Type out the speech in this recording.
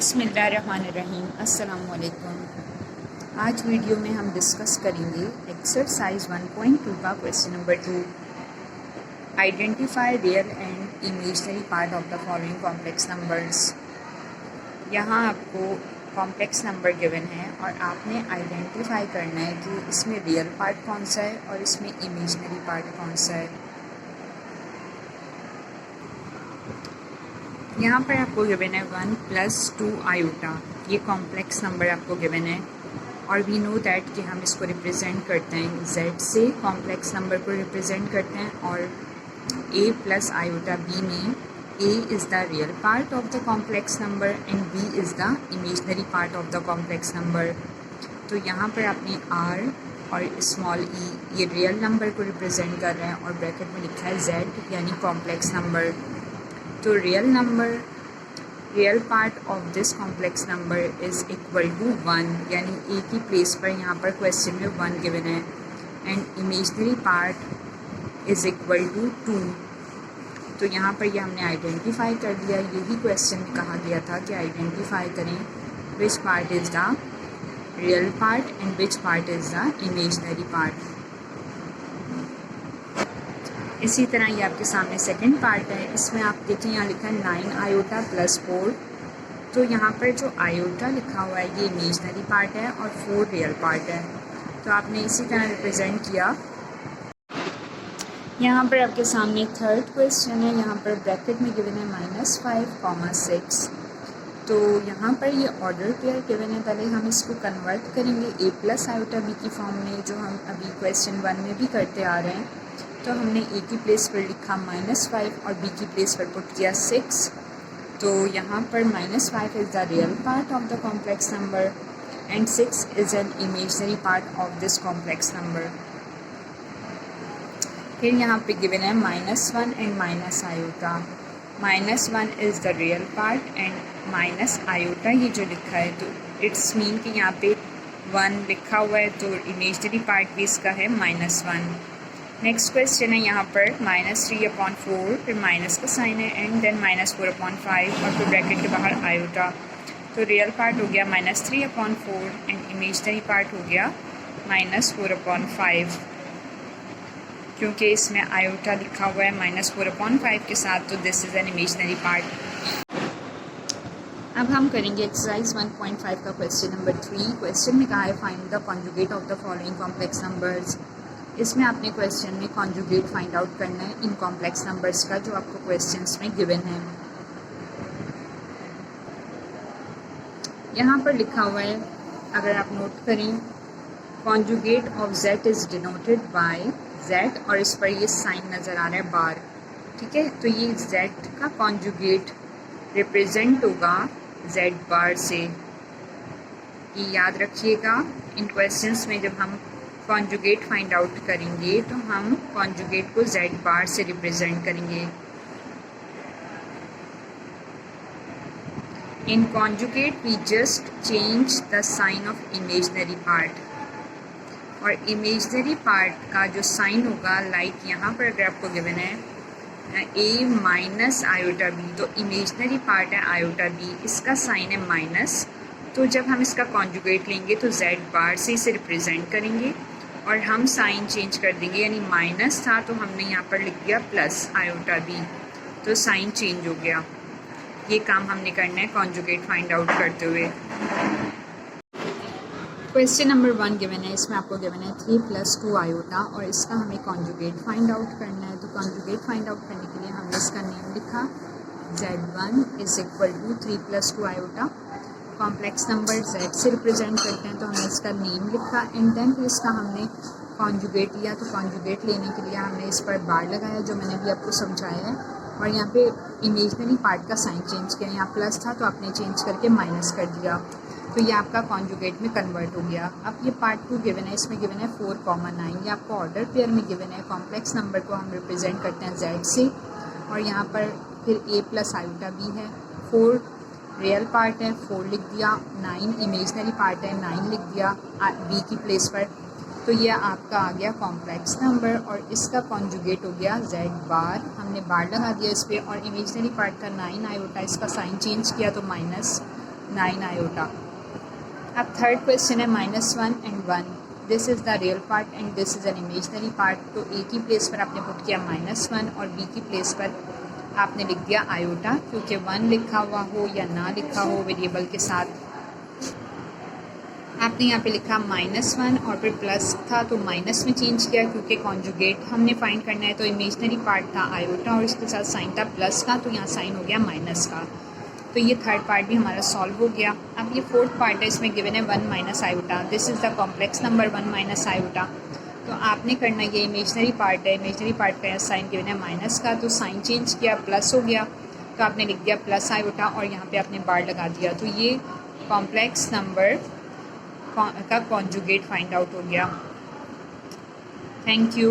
बिस्मिल्लाहिर्रहमानिर्रहीम। अस्सलामुअलैकुम। आज वीडियो में हम डिस्कस करेंगे एक्सरसाइज 1.2 का question number 2, identify real and imaginary part of the following complex numbers. यहाँ आपको कॉम्प्लेक्स नंबर गिवन है और आपने आइडेंटिफाई करना है कि इसमें रियल पार्ट कौन सा है और इसमें इमेजिनरी पार्ट कौन सा है। यहाँ पर आपको गिवन है 1 + 2 आयोटा, ये कॉम्प्लेक्स नंबर आपको गिवन है और वी नो दैट कि हम इसको रिप्रेजेंट करते हैं z से, कॉम्प्लेक्स नंबर को रिप्रेजेंट करते हैं और a + आयोटा b में a is the real part of the complex number and b is the imaginary part of the complex number. तो यहाँ पर आपने r और स्मॉल e ये रियल नंबर को रिप्रेजेंट कर रहे हैं और ब्रैकेट में लिखा है z यानी कॉम्प्लेक्स नंबर। तो real part of this complex number is equal to 1, यानी ए की प्लेस पर यहाँ पर क्वेश्चन में 1 गिवन है and imaginary part is equal to 2। तो यहाँ पर ये हमने आइडेंटिफाई कर दिया। यही क्वेश्चन में कहा गया था कि आइडेंटिफाई करें which part is the real part and which part is the imaginary part. इसी तरह ये आपके सामने सेकंड पार्ट है। इसमें आप देखें यहाँ लिखा है 9 आयोटा + 4। तो यहाँ पर जो आयोटा लिखा हुआ है ये इमेजिनरी पार्ट है और 4 रियल पार्ट है। तो आपने इसी तरह रिप्रेजेंट किया। यहाँ पर आपके सामने थर्ड क्वेश्चन है। यहाँ पर ब्रैकेट में गिवन है -5, 6। तो यहाँ पर ये ऑर्डर पेयर गिवन है। पहले हम इसको कन्वर्ट करेंगे a + आयोटा b की फॉर्म में, जो हम अभी क्वेश्चन 1 में भी करते आ रहे हैं। तो हमने a की प्लेस पर लिखा -5 और b की प्लेस पर पुट किया 6। तो यहाँ पर -5 is the real part of the complex number and 6 is an imaginary part of this complex number. फिर यहाँ पे गिवन है -1 and iota. -1 is the real part and iota ये जो लिखा है, तो इट्स मीन कि यहाँ पे 1 लिखा हुआ है तो इमेजिनरी पार्ट भी इसका है -1। नेक्स्ट क्वेश्चन है यहाँ पर -3/4, फिर माइनस का साइन है एंड देन -4/5 और फिर ब्रैकेट के बाहर आयोटा। तो रियल पार्ट हो गया -3/4 एंड इमेजिनरी पार्ट हो गया -4/5। क्योंकि इसमें आयोटा लिखा हुआ है -4/5 के साथ, तो this is an imaginary part. अब हम करेंगे एक्सरसाइज 1.5 का क्वेश्चन नंबर 3। क्वेश्चन में कहा है find the conjugate of the following complex numbers. इसमें आपने क्वेश्चन में कॉन्जुगेट फाइंड आउट करना है इन कॉम्प्लेक्स नंबर्स का जो आपको क्वेश्चंस में गिवन है। यहाँ पर लिखा हुआ है, अगर आप नोट करें, conjugate of z is denoted by z और इस पर ये साइन नज़र आ रहा है बार। ठीक है, तो ये z का कॉन्जुगेट रिप्रेजेंट होगा z बार से। ये याद रखिएगा, इन क्वेश्चंस में जब हम कॉन्जुगेट फाइंड आउट करेंगे तो हम कॉन्जुगेट को z बार से रिप्रेजेंट करेंगे। In conjugate we just change the sign of imaginary part, और इमेजिनरी पार्ट का जो साइन होगा, लाइक यहाँ पर अगर आपको गिवन है a - आयोटा b, तो इमेजिनरी पार्ट है आयोटा b, इसका साइन है माइनस। तो जब हम इसका कॉन्जुगेट लेंगे तो z बार से इसे रिप्रेजेंट करेंगे और हम साइन चेंज कर देंगे, यानी माइनस था तो हमने यहाँ पर लिख दिया प्लस आयोटा b, तो साइन चेंज हो गया। ये काम हमने करना है कॉन्जुगेट फाइंड आउट करते हुए। क्वेश्चन नंबर 1 गिवन है। इसमें आपको गिवन है 3 + 2 आयोटा और इसका हमें कॉन्जुगेट फाइंड आउट करना है। तो कॉन्जुगेट फाइंड आउट करने के लिए हमने इसका नेम लिखा z1 is equal to 3 + 2 iota. Complex number z से रिप्रेजेंट करते हैं तो हमने इसका नेम लिखा एंड देन फिर इसका हमने कॉन्जुगेट लिया। तो कॉन्जुगेट लेने के लिए हमने इस पर बार लगाया, जो मैंने भी आपको समझाया है, और यहाँ पे इमेजिनरी पार्ट का साइन चेंज किया। यहाँ प्लस था तो आपने चेंज करके माइनस कर दिया, तो ये आपका कॉन्जुगेट में कन्वर्ट हो गया। अब ये पार्ट 2 गिवन है। इसमें गिवन है 4, 9। ये आपको ऑर्डर पेयर में गिवन है। कॉम्प्लेक्स नंबर को हम रिप्रेजेंट करते हैं z से और यहाँ पर फिर a + आयोटा b है। 4 रियल पार्ट है, 4 लिख दिया। 9 इमेजिनरी पार्ट है, 9 लिख दिया b की प्लेस पर। तो ये आपका आ गया कॉम्प्लेक्स नंबर और इसका कॉन्जुगेट हो गया z बार। हमने बार लगा दिया इस पर और इमेजिनरी पार्ट का 9 आयोटा, इसका साइन चेंज किया तो माइनस। 9 आयोटा। अब थर्ड क्वेश्चन है -1 and 1, this is the real part and this is an imaginary part. तो ए की प्लेस पर आपने पुट किया -1 और बी की प्लेस पर आपने लिख दिया आयोटा, क्योंकि 1 लिखा हुआ हो या ना लिखा हो वेरिएबल के साथ। आपने यहाँ पे लिखा -1 और फिर प्लस था तो माइनस में चेंज किया, क्योंकि कॉन्जुगेट हमने फाइंड करना है। तो इमेजनरी पार्ट था आयोटा और इसके साथ साइन था प्लस का, तो यहाँ साइन हो गया माइनस का। तो ये थर्ड पार्ट भी हमारा सॉल्व हो गया। अब ये फोर्थ पार्ट है, इसमें गिवन है 1 minus iota, this is the complex number 1 minus iota. तो आपने करना ये इमेजनरी पार्ट है, इमेजनरी पार्ट का साइन गिवन है माइनस का, तो साइन चेंज किया प्लस हो गया, तो आपने लिख दिया प्लस आयोटा और यहाँ पे आपने बार लगा दिया। तो ये कॉम्प्लेक्स नंबर का कॉन्जुगेट फाइंड आउट हो गया। Thank you.